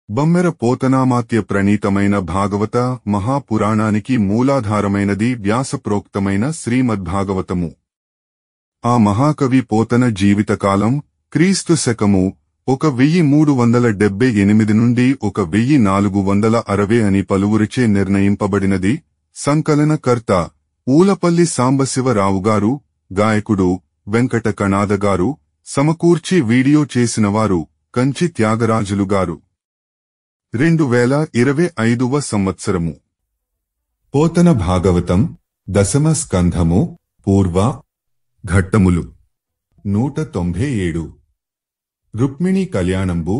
బమ్మెర పోతనామాత్య ప్రణీతమైన భాగవత మహాపురాణానికి మూలాధారమైనది వ్యాసప్రోక్తమైన శ్రీమద్భాగవతము. ఆ మహాకవి పోతన జీవితకాలం క్రీస్తు శకము 1378 నుండి 1460 అని పలువురిచే నిర్ణయింపబడినది. సంకలనకర్త ఊలపల్లి సాంబశివరావుగారు, గాయకుడు వెంకట కణాదగారు, సమకూర్చి వీడియో చేసినవారు కంచి త్యాగరాజులుగారు. 2025వ సంవత్సరము. పోతన భాగవతం దశమ స్కంధము పూర్వ ఘట్టములు 197. రుక్మిణీ కళ్యాణంబు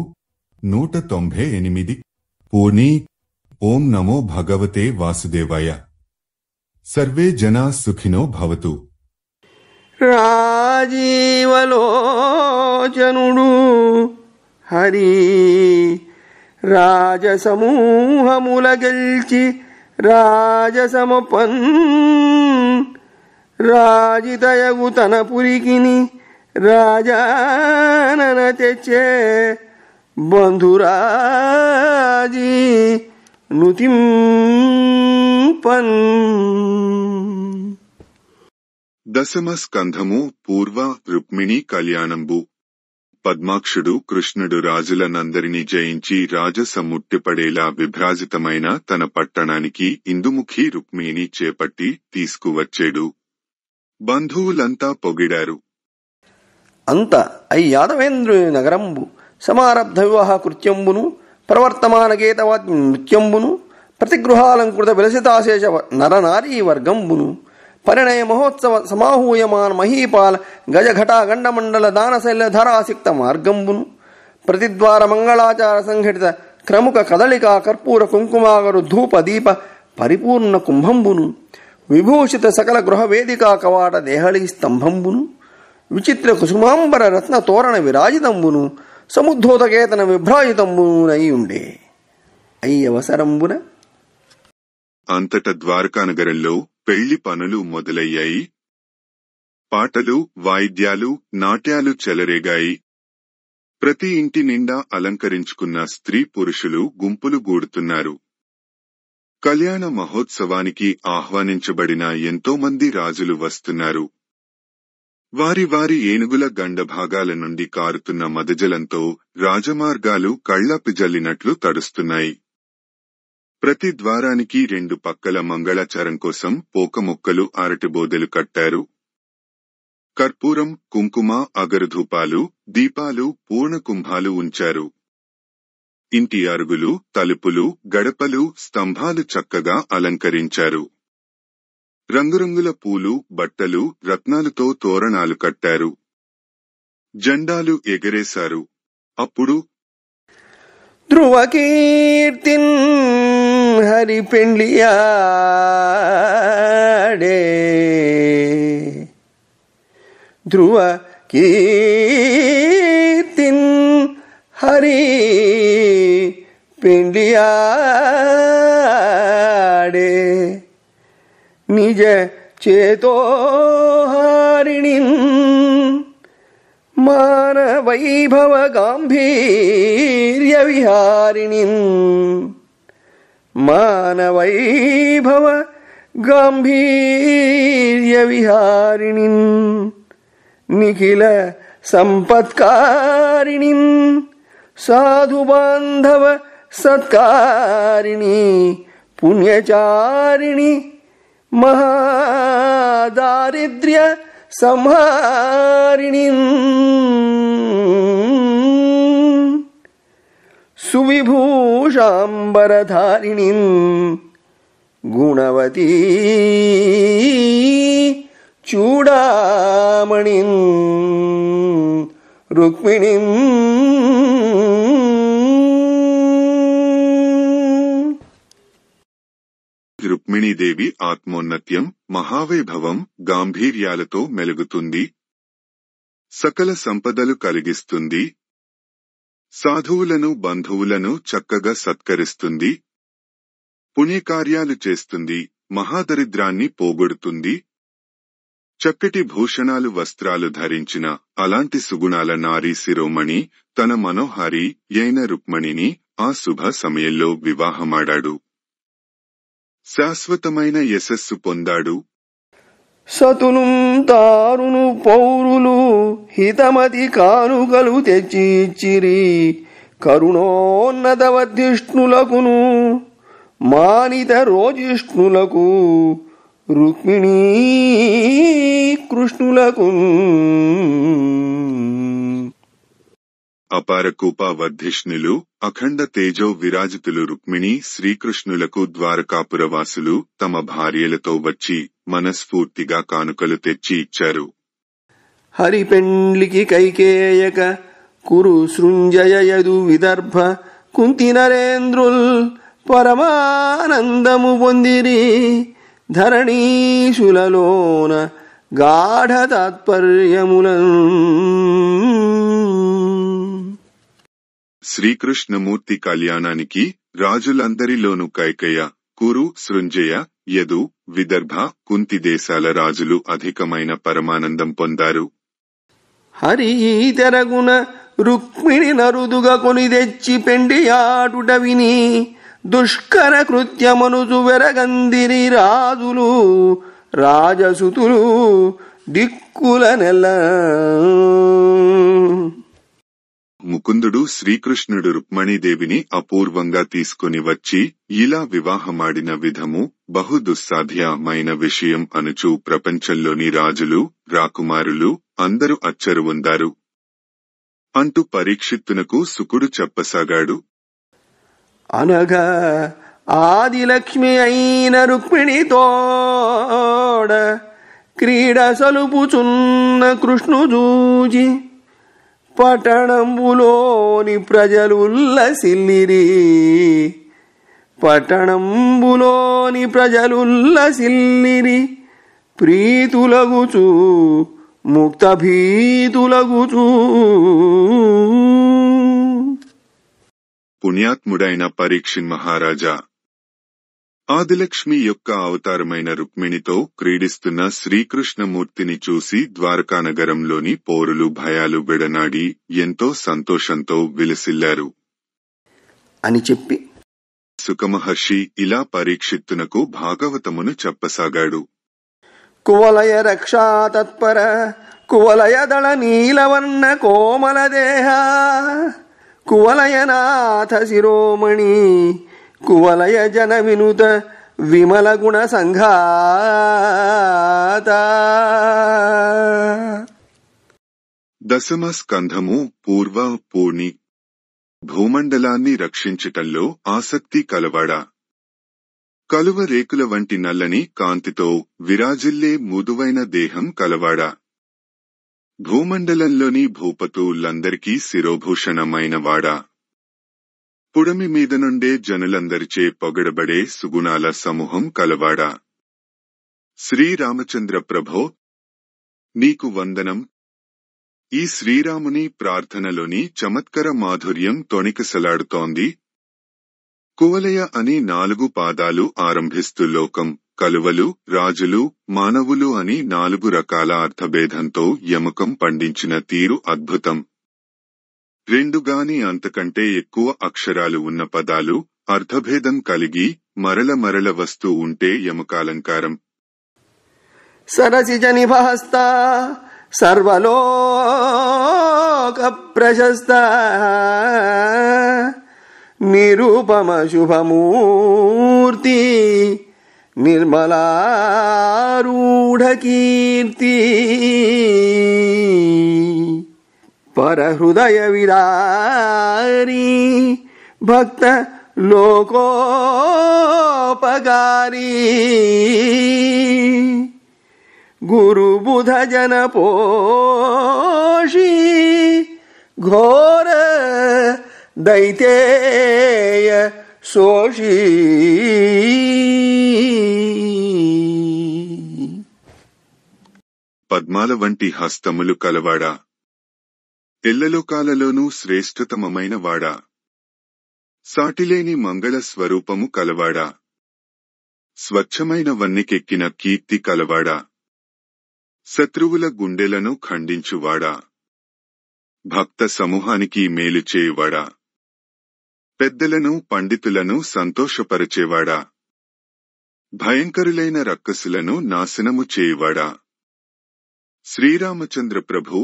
198. పూర్ణి. ఓం నమో భగవతే వాసుదేవాయ. సర్వే జనా సుఖినో భవతు. రాజీవలోచనుడు హరి రాజసమూహముల గెల్చి రాజసమపన్ రాజితయగు తన పురికిని రాజానన తెచ్చే బంధురాజీ నుతింపన్. దశమ స్కంధము పూర్వ రుక్మిణీ కళ్యాణంబు. పద్మాక్షుడు కృష్ణుడు రాజులనందరినీ జయించి రాజసముట్టిపడేలా విభ్రాజితమైన తన పట్టణానికి ఇందుముఖి రుక్మిణిని చేపట్టి తీసుకువచ్చేడు. బంధువులంతా పొగిడారు. అంత యాదవేంద్రుని నగరంబు సమారబ్ధ వివాహ కృత్యంబును ప్రవర్తమాన గీతవాద్య నృత్యంబును ప్రతిగృహాలంకృత విలసితాశేష నరనారీ వర్గంబును పరిణయ మహోత్సవ సమాహూయమాన మహీపాల గజఘటా గండమండల దానశైలధరాసిక్త మార్గంబును ప్రతిద్వార మంగళాచార సంఘటిత క్రముక కదళికా కర్పూర కుంకుమాగరు ధూప దీప పరిపూర్ణ కుంభంబును విభూషిత సకల గృహ వేదికా కవాట దేహళీ స్తంభంబును విచిత్ర కుసుమాంబర రత్న తోరణ విరాజితంబును సముద్ధోతకేతన విభ్రాజితంబునై ఉండే. అయ్యవసరంబున అంతట ద్వారకానగరంలో పెళ్లి పనులు మొదలయ్యాయి. పాటలు, వాయిద్యాలు, నాట్యాలు చెలరేగాయి. ప్రతి ఇంటి నిండా అలంకరించుకున్న స్త్రీ పురుషులు గుంపులు గూడుతున్నారు. కళ్యాణ మహోత్సవానికి ఆహ్వానించబడిన ఎంతోమంది రాజులు వస్తున్నారు. వారి వారి ఏనుగుల గండభాగాల నుండి కారుతున్న మదజలంతో రాజమార్గాలు కళ్లపి జల్లినట్లు తడుస్తున్నాయి. ప్రతి ద్వారానికి 2 పక్కల మంగళాచారం కోసం పోకముక్కలు అరటిబోదెలు కట్టారు. కర్పూరం, కుంకుమ, అగరుధూపాలు, దీపాలు, పూర్ణకుంభాలు ఉంచారు. ఇంటి అరుగులు, తలుపులు, గడపలు, స్తంభాలు చక్కగా అలంకరించారు. రంగురంగుల పూలు, బట్టలు, రత్నాలతో తోరణాలు కట్టారు. జెండాలు ఎగరేశారు. అప్పుడు ధ్రువకీర్తిన్ హరి పెండ్లియాడే ధ్రువ కీర్తిన్ హరి పెండ్లియాడే నిజ చేతోహారిణిన్ మానవైభవ గాంభీర్య విహారిణిన్ మానవైభవ గాంభీర్య విహారిణిన్ నిఖిల సంపత్కారిణిన్ సాధుబాంధవ సత్కారిణి పుణ్యచారిణి మహాదారిద్ర్య సంహారిణిన్ సువిభూషాంబరధారిణిన్ గుణవతీ చూడామణిన్ రుక్మిణిన్. రుక్మిణీదేవి ఆత్మోన్నత్యం, మహావైభవం, గాంభీర్యాలతో మెలుగుతుంది. సకల సంపదలు కలిగిస్తుంది. సాధువులను, బంధువులను చక్కగా సత్కరిస్తుంది. పుణ్యకార్యాలు చేస్తుంది. మహాదరిద్రాన్ని పోగొడుతుంది. చక్కటి భూషణాలు, వస్త్రాలు ధరించిన అలాంటి సుగుణాల నారీ శిరోమణి తన మనోహారి యైన రుక్మిణిని ఆ శుభ సమయంలో వివాహమాడాడు. శాశ్వతమైన యశస్సు పొందాడు. సతులు తారును పౌరులు హితమతి కానుకలు తెచ్చి ఇచ్చిరి. కరుణోన్నత వధిష్ణులకును మానిత రోజిష్ణులకు రుక్మిణీ కృష్ణులకు. అపారకూప వర్ధిష్ణులు అఖండ తేజో విరాజితులు రుక్మిణి శ్రీకృష్ణులకు ద్వారకాపురవాసులు తమ భార్యలతో వచ్చి మనస్ఫూర్తిగా కానుకలు తెచ్చి ఇచ్చారు. హరి పెండ్లికి కైకేయక కురు సృంజయయదు విదర్భ కుంతి నరేంద్రుల్ పరమానందము పొందిరి. ధరణీశులలోన గాఢ తాత్పర్యములను. శ్రీకృష్ణమూర్తి కళ్యాణానికి రాజులందరిలోనూ కైకేయ, కురు, సృంజయ, యదు, విదర్భ, కుంతి దేశాల రాజులు అధికమైన పరమానందం పొందారు. హరి తెరగున రుక్మిణి నరుదుగా కొని తెచ్చి పెండియాడుట విని దుష్కర కృత్యమనుజు వెరగందిరి రాజులు రాజసుతులు దిక్కుల నెల్ల. ముకుందుడు శ్రీకృష్ణుడు రుక్మిణీదేవిని అపూర్వంగా తీసుకుని వచ్చి ఇలా వివాహమాడిన విధము బహు దుస్సాధ్యమైన విషయం అనుచు ప్రపంచంలోని రాజులు రాకుమారులు అందరూ అచ్చరువుందారు అంటూ పరీక్షిత్తునకు సుకుడు చెప్పసాగాడు. అనగా ఆదిలక్ష్మి అయిన రుక్మిణి తోడ క్రీడ సలుపుచున్న కృష్ణుజూజి పట్టణంబులోని ప్రజలుల్లసిల్లిరి. పట్టణంబులోని ప్రజలుల్లసిల్లిరి ప్రీతులగుచు ముక్తభీతులగుచు. పుణ్యాత్ముడైన పరీక్షిన్ మహారాజా, ఆదిలక్ష్మి యొక్క అవతారమైన రుక్మిణితో క్రీడిస్తున్న శ్రీకృష్ణమూర్తిని చూసి ద్వారకానగరంలోని పౌరులు భయాలు విడనాడి ఎంతో సంతోషంతో విలసిల్లారు అని చెప్పి సుఖమహర్షి ఇలా పరీక్షిత్తునకు భాగవతమును చెప్పసాగాడు. కువలయ రక్షా తత్పర కువలయ దళ నీలవర్ణ కోమల దేహ కువలయనాథ శిరోమణి కువలయ జన వినుత విమల గుణ సంఘాత. దశమ స్కంధము పూర్వ పూర్ణి. భూమండలాన్ని రక్షించటంలో ఆసక్తి కలవాడా. కలువ రేకుల వంటి నల్లని కాంతితో విరాజిల్లే మృదువైన దేహం కలవాడా. భూమండలంలోని భూపతులందరికీ శిరోభూషణమైనవాడా. పుడమి మీద నుండే జనులందరిచే పొగడబడే సుగుణాల సమూహం కలవాడా. శ్రీరామచంద్ర ప్రభో, నీకు వందనం. ఈ శ్రీరాముని ప్రార్థనలోని చమత్కర మాధుర్యం తొణికిసలాడుతోంది. కువలయ అని 4 పాదాలు ఆరంభిస్తూ లోకం, కలువలు, రాజులు, మానవులు అని 4 రకాల అర్థభేదంతో యమకం పండించిన తీరు అద్భుతం. 2 గాని అంతకంటే ఎక్కువ అక్షరాలు ఉన్న పదాలు అర్థభేదం కలిగి మరల వస్తూ ఉంటే యమకాలంకారం. సరసిజ నిభహస్త సర్వలోక ప్రశస్త నిరూపమ శుభమూర్తి నిర్మలారూఢ కీర్తి పరహృదయ విదారి భక్త లోకోపకారి గురు బుధ జన పోషి ఘోర దైతేయ శోషి. పద్మాల వంటి హస్తములు కలవాడా. ఎల్లలోకాలలోనూ శ్రేష్ఠతమమైన వాడా. సాటిలేని మంగళ స్వరూపము కలవాడా. స్వచ్ఛమైన వన్నెకెక్కిన కీర్తి కలవాడా. శత్రువుల గుండెలను ఖండించువాడా. భక్త సమూహానికి మేలు చేయువాడా. పెద్దలను పండితులను సంతోషపరచేవాడా, భయంకరులైన రక్కసులను నాశనము చేయువాడా. శ్రీరామచంద్ర ప్రభు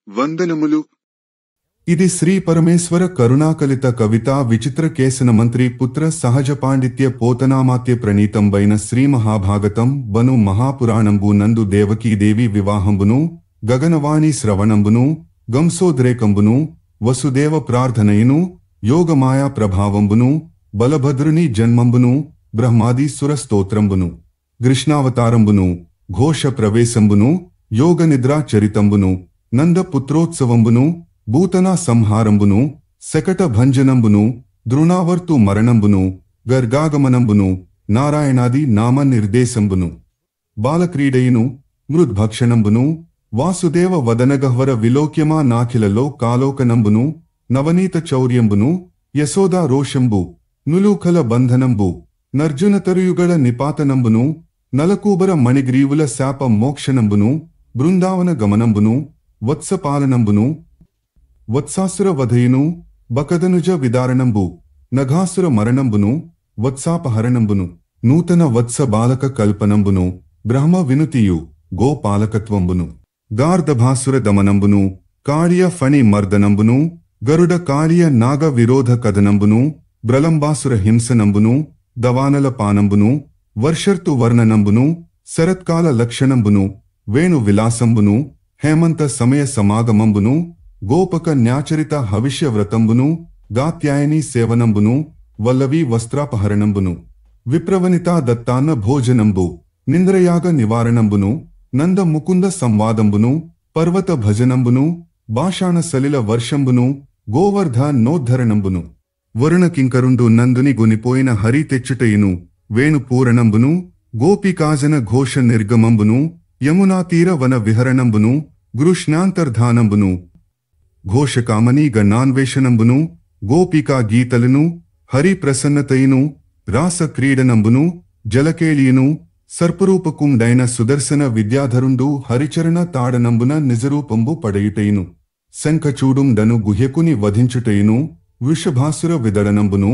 వందనములు. ఇది శ్రీ పరమేశ్వర కరుణాకలిత కవితా విచిత్ర కేసన మంత్రి పుత్ర సహజ పాండిత్య పోతనామాత్య ప్రణీతంబైన శ్రీ మహాభాగతం బను మహాపురాణంబు నందు దేవకీదేవి వివాహంబును, గగనవాణి శ్రవణంబును, గంసోద్రేకంబును, వసుదేవ ప్రార్థనయును, యోగమాయా ప్రభావంబును, బలభద్రుని జన్మంబును, బ్రహ్మాది సురస్తోత్రంబును, కృష్ణావతారంబును, ఘోష ప్రవేశంబును, యోగ నిద్రా చరితంబును, నంద పుత్రోత్సవంబును, భూతనా సంహారంబును, శకట భంజనంబును, ద్రుణావర్తు మరణంబును, గర్గాగమనంబును, నారాయణాది నామ నిర్దేశంబును, బాలక్రీడయును, మృద్భక్షణంబును, వాసుదేవ వదనగహ్వర విలోక్యమా నాఖిలలో కాలోకనంబును, నవనీత చౌర్యంబును, యశోదా రోషంబు, నులూఖల బంధనంబు, నర్జునతరుయుగళ నిపాతనంబును, నలకూబర మణిగ్రీవుల శాప మోక్షణంబును, బృందావన గమనంబును, వత్సపాలనంబును, వత్సాసుర వధయును, బకదనుజ విదారణంబు, నఘాసుర మరణంబును, వత్సాపహరణంబును, నూతన వత్స బాలక కల్పనంబును, బ్రహ్మ వినుతియు, గోపాలకత్వంబును, గార్ధభాసుర దమనంబును, కాళియ ఫణి మర్దనంబును, గరుడ కాళియ నాగ విరోధ కథనంబును, బ్రలంబాసుర హింసనంబును, దవానల పానంబును, వర్షర్తు వర్ణనంబును, శరత్కాల లక్షణంబును, వేణు విలాసంబును, హేమంత సమయ సమాగమంబును, గోపక న్యాచరిత హవిష్యవ్రతంబును, గాత్యాయని సేవనంబును, వల్లవి వస్త్రాపహరణంబును, విప్రవనితా దత్తాన్న భోజనంబు, నింద్రయాగ నివారణంబును, నంద ముకుంద సంవాదంబును, పర్వత భజనంబును, భాషాణ సలిల వర్షంబును, గోవర్ధ నోద్ధరణంబును, వరుణ కింకరుండు నందుని గునిపోయిన హరి తెచ్చుటయును, వేణు పూరణంబును, గోపికాజన ఘోష నిర్గమంబును, యమునా తీర వన విహరణంబును, గృష్ణాంతర్ధానంబును, ఘోషకామనీ గణాన్వేషణంబును, గోపికా గీతలను, హరి ప్రసన్నతయును, రాస క్రీడనంబును, జలకేళియును, సర్పరూపకుండైన సుదర్శన విద్యాధరుండు హరిచరణ తాడనంబున నిజరూపంబు పడయుటయును, శంఖచూడుండను గుహ్యకుని వధించుటయును, వృషభాసుర విదడనంబును,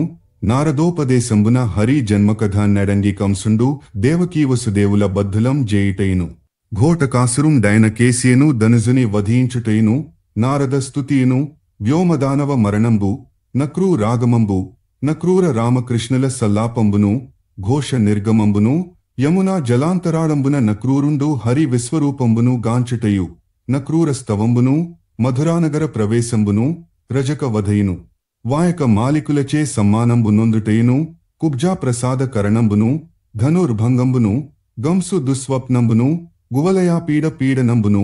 నారదోపదేశంబున హరి జన్మకథ నెడంగి కంసుండు దేవకీ వసుదేవుల బద్ధులం జేయుటయును, ఘోటకాసురుండైన కేసియను ధనుజుని వధించుటయును, నారద స్తుతియును, వ్యోమదానవ మరణంబు, నక్రూ రాగమంబు, నక్రూర రామకృష్ణుల సల్లాపంబును, ఘోష నిర్గమంబును, యమునా జలాంతరాళంబున నక్రూరుండు హరి విశ్వరూపంబును గాంచుటయు, నక్రూర స్తవంబును, మధురానగర ప్రవేశంబును, రజక వధయును, వాయక మాలికులచే సమ్మానంబు నొందుటయును, కుబ్జా ప్రసాద కరణంబును, ధనుర్భంగంబును, గంసు దుస్వప్నంబును, గువలయాపీడ పీడనంబును,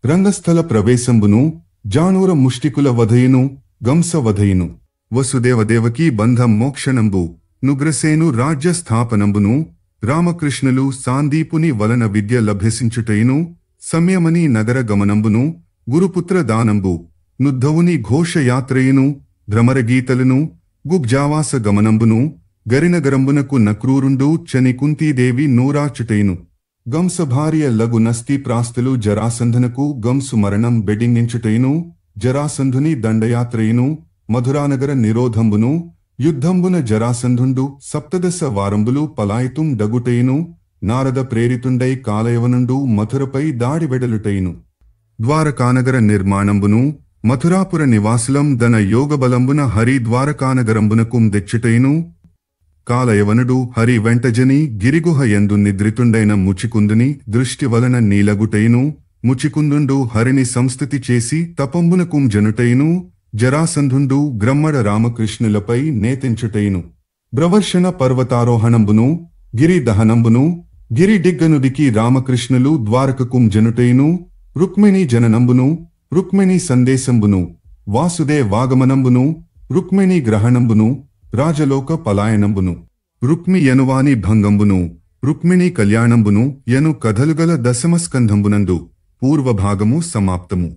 రంగస్థల ప్రవేశంబును, జానూర ముష్టికుల వధయును, గంస వధయును, వసుదేవదేవకీ బంధం మోక్షణంబు, నుగ్రసేను రాజ్య స్థాపనంబును, రామకృష్ణులు సాందీపుని వలన విద్య లభ్యసించుటయును, సంయమని నగర గమనంబును, గురుపుత్ర దానంబు, నుద్ధవుని ఘోషయాత్రయును, భ్రమరగీతలను, గుగ్జావాస గమనంబును, గరినగరంబునకు నక్రూరుండు చని కుంతీదేవి నూరాచుటయును, గంసభార్య లగు నస్తి ప్రాస్తులు జరాసంధనకు గంసు మరణం బెడింగించుటయును, జరాసంధుని దండయాత్రయును, మధురానగర నిరోధంబును, యుద్ధంబున జరాసంధుండు సప్తదశ వారంబులు పలాయితుం డగుటయును, నారద ప్రేరితుండై కాలయవనుండు మథురపై దాడి వెడలుటయును, ద్వారకానగర నిర్మాణంబును, మథురాపుర నివాసులం దన యోగబలంబున హరి ద్వారకానగరంబునకుం దెచ్చుటయును, కాలయవనుడు హరి వెంటజని గిరిగుహ యందు నిద్రితుండైన ముచికుందుని దృష్టి వలన నీలగుటయును, ముచికుందుండు హరిని సంస్థితి చేసి తపంబునకుం జనుటయును, జరాసంధుండు గ్రమ్మడ రామకృష్ణులపై నేతించుటయును, బ్రవర్షణ పర్వతారోహణంబును, గిరి దహనంబును, గిరి డిగ్గనుడికి రామకృష్ణులు ద్వారకకుం జనుటయును, రుక్మిణీ జననంబును, రుక్మిణీ సందేశంబును, వాసుదే వాగమనంబును, రుక్మిణీ గ్రహణంబును, రాజలోక పలాయనంబును, రుక్మి యనువాని భంగంబును, రుక్మిణీ కళ్యాణంబును యను కథలుగల దశమస్కంధంబునందు పూర్వభాగము సమాప్తము.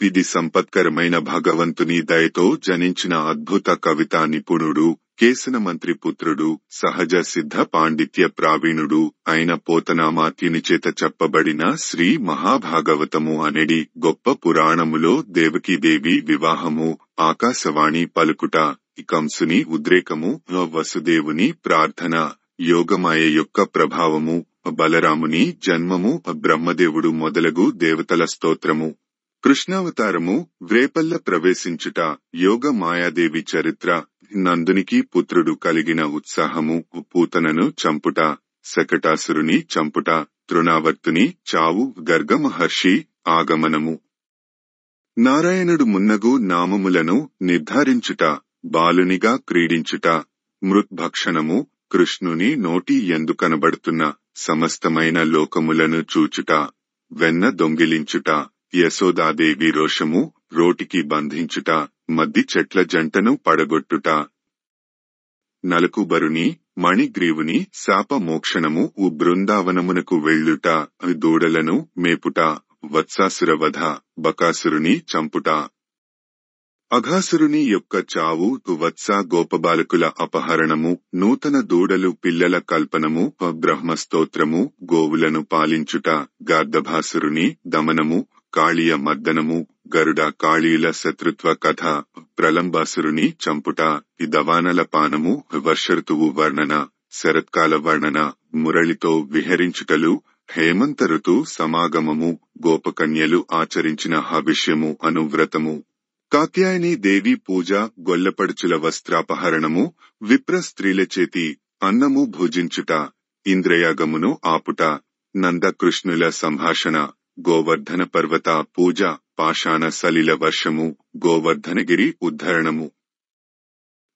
ఇది సంపత్కరమైన భగవంతుని దయతో జనించిన అద్భుత కవితా నిపుణుడు కేసన మంత్రి పుత్రుడు, సహజ సిద్ధ పాండిత్య ప్రావీణుడు అయిన పోతనామాత్యుని చేత చెప్పబడిన శ్రీ మహాభాగవతము అనెడి గొప్ప పురాణములో దేవకీదేవి వివాహము, ఆకాశవాణి పలుకుట, కంసుని ఉద్రేకము, వసుదేవుని ప్రార్థన, యోగమాయ యొక్క ప్రభావము, బలరాముని జన్మము, బ్రహ్మదేవుడు మొదలగు దేవతల స్తోత్రము, కృష్ణావతారము, వ్రేపల్ల ప్రవేశించుట, యోగ మాయాదేవి చరిత్ర, నందునికి పుత్రుడు కలిగిన ఉత్సాహము, పూతనను చంపుట, శకటాసురుని చంపుట, తృణావర్తుని చావు, గర్గమహర్షి ఆగమనము, నారాయణుడు మున్నగు నామములను నిర్ధారించుట, బాలునిగా క్రీడించుట, మృద్భక్షణము, కృష్ణుని నోటి యందు కనబడుతున్న సమస్తమైన లోకములను చూచుట, వెన్న దొంగిలించుట, యశోదాదేవి రోషము, రోటికి బంధించుట, మద్ది చెట్ల జంటను పడగొట్టుట, నలకుబరుని మణిగ్రీవుని శాప మోక్షణము, బృందావనమునకు వెళ్ళుట, దూడలను మేపుట, వత్సాసురవధ, బకాసురుని చంపుట, అఘాసురుని యొక్క చావు, వత్స గోపబాలకుల అపహరణము, నూతన దూడలు పిల్లల కల్పనము, బ్రహ్మస్తోత్రము, గోవులను పాలించుట, గార్ధభాసురుని దమనము, కాళీయ మర్దనము, గరుడ కాళీల శత్రుత్వ కథ, ప్రలంబాసురుని చంపుట, దవానల పానము, వర్షఋతువు వర్ణన, శరత్కాల వర్ణన, మురళితో విహరించుటలు, హేమంత ఋతు సమాగమము, గోపకన్యలు ఆచరించిన హవిష్యము అనువ్రతము, కాత్యాయని దేవి పూజ, గొల్లపడుచుల వస్త్రాపహరణము, విప్ర స్త్రీల చేతి అన్నము భుజించుట, ఇంద్రయాగమును ఆపుట, నందకృష్ణుల సంభాషణ, గోవర్ధన పర్వత పూజ, పాషాణ సలిల వర్షము, గోవర్ధనగిరి ఉద్ధరణము,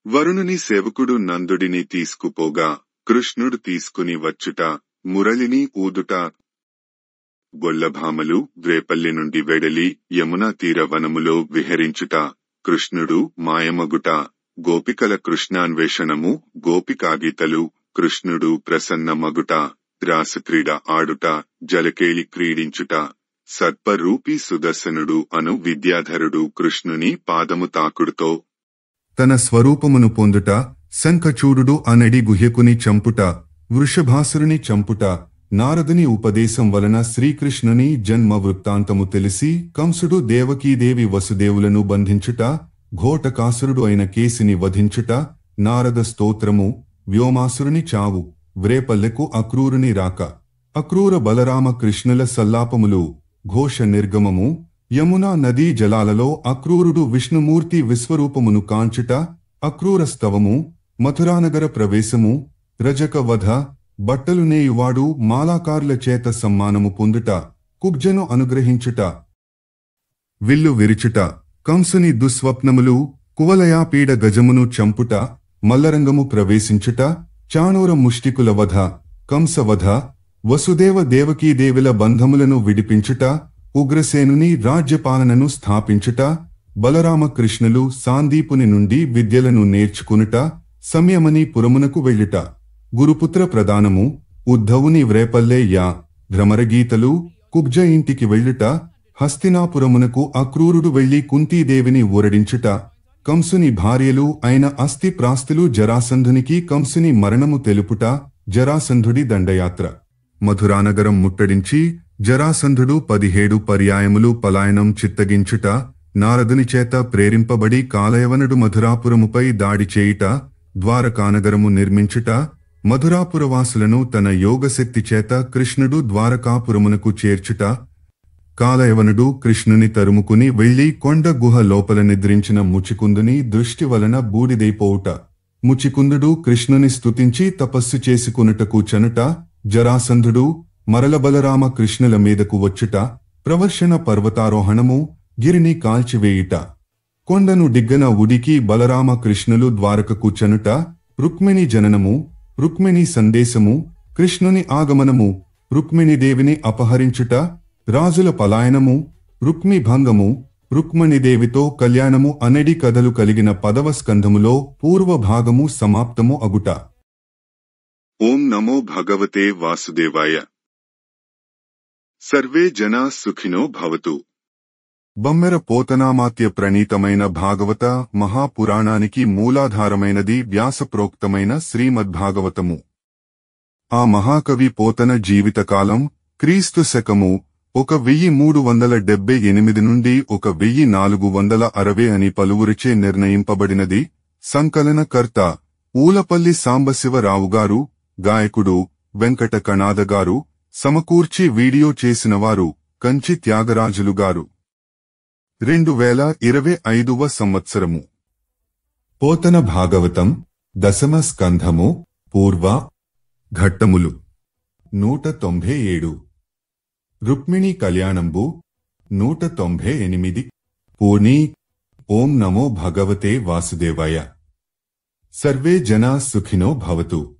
వరుణుని సేవకుడు నందుడిని తీసుకుపోగా కృష్ణుడు తీసుకుని వచ్చుట, మురళిని ఊదుట, గొల్లభామలు వ్రేపల్లి నుండి వెడలి యమునా తీర వనములో విహరించుట, కృష్ణుడు మాయమగుట, గోపికల కృష్ణాన్వేషణము, గోపికాగీతలు, కృష్ణుడు ప్రసన్నమగుట, రాసక్రీడ ఆడుట, జలకేళి క్రీడించుట, సర్పరూపీ సుదర్శనుడు అను విద్యాధరుడు కృష్ణుని పాదము తాకుడుతో తన స్వరూపమును పొందుట, శంఖచూడుడు అనెడి గుహ్యకుని చంపుట, వృషభాసురుని చంపుట, నారదుని ఉపదేశం వలన శ్రీకృష్ణుని జన్మ వృత్తాంతము తెలిసి కంసుడు దేవకీదేవి వసుదేవులను బంధించుట, ఘోటకాసురుడు అయిన కేసిని వధించుట, నారద స్తోత్రము, వ్యోమాసురుని చావు, వ్రేపల్లెకు అక్రూరుని రాక, అక్రూర బలరామ కృష్ణుల సల్లాపములు, ఘోష నిర్గమము, యమునా నదీ జలాలలో అక్రూరుడు విష్ణుమూర్తి విశ్వరూపమును కాంచుట, అక్రూర స్తవము, మథురానగర ప్రవేశము, రజక వధ, బట్టలు నేయువాడు మాలాకారుల చేత సమ్మానము పొందుట, కుబ్జను అనుగ్రహించుట, విల్లు విరుచుట, కంసుని దుస్వప్నములు, కువలయాపీడ గజమును చంపుట, మల్లరంగము ప్రవేశించుట, చాణూర ముష్టికుల వధ, కంసవధ, వసుదేవ దేవకీదేవుల బంధములను విడిపించుట, ఉగ్రసేనుని రాజ్యపాలనను స్థాపించుట, బలరామకృష్ణులు సాందీపుని నుండి విద్యలను నేర్చుకునుట, సంయమని పురమునకు వెళ్ళుట, గురుపుత్ర ప్రదానము, ఉద్ధవుని వ్రేపల్లె యా, భ్రమరగీతలు, కుబ్జ ఇంటికి వెళ్ళుట, హస్తినాపురమునకు అక్రూరుడు వెళ్లి కుంతీదేవిని ఊరడించుట, కంసుని భార్యలు అయిన అస్థి ప్రాస్తులు జరాసంధునికి కంసుని మరణము తెలుపుట, జరాసంధుడి దండయాత్ర, మధురానగరం ముట్టడించి జరాసంధుడు 17 పర్యాయములు పలాయనం చిత్తగించుట, నారదుని చేత ప్రేరింపబడి కాలయవనుడు మధురాపురముపై దాడి చేయుట, ద్వారకానగరము నిర్మించుట, మధురాపురవాసులను తన యోగశక్తి చేత కృష్ణుడు ద్వారకాపురమునకు చేర్చుట, కాలయవనుడు కృష్ణుని తరుముకుని వెళ్లి కొండ గుహ లోపల నిద్రించిన ముచికుందుని దృష్టి వలన బూడిదైపోవుట, ముచికుందుడు కృష్ణుని స్తుతించి తపస్సు చేసుకునుటకు చనుట, జరాసంధుడు మరల బలరామ కృష్ణుల మీదకు వచ్చుట, ప్రవర్షణ పర్వతారోహణము, గిరిని కాల్చివేయుట, కొండను డిగ్గన ఉడికి బలరామ కృష్ణులు ద్వారకకు చనుట, రుక్మిణి జననము, రుక్మిణి సందేశము, కృష్ణుని ఆగమనము, రుక్మిణిదేవిని అపహరించుట, రాజుల పలాయనము, రుక్మి భంగము, రుక్మిణిదేవితో కళ్యాణము అనెడి కథలు కలిగిన 10వ స్కంధములో పూర్వభాగము సమాప్తము అగుట. ఓం నమో భగవతే వాసుదేవాయ. సర్వే జనా సుఖినో భవతు. బమ్మెర పోతనామాత్య ప్రణీతమైన భాగవత మహాపురాణానికి మూలాధారమైనది వ్యాసప్రోక్తమైన శ్రీమద్భాగవతము. ఆ మహాకవి పోతన జీవితకాలం క్రీస్తు శకము 1378 నుండి 1460 అని పలువురిచే నిర్ణయింపబడినది. సంకలనకర్త ఊలపల్లి సాంబశివరావుగారు, గాయకుడు వెంకట కణాదగారు, సమకూర్చి వీడియో చేసినవారు కంచి త్యాగరాజులుగారు. 2025వ సంవత్సరము. పోతన భాగవతం దశమ స్కంధము పూర్వ ఘట్టములు 197. రుక్మిణీ కళ్యాణంబు 198. పూర్ణి. ఓం నమో భగవతే వాసుదేవాయ. సర్వే జనా సుఖినో భవతు.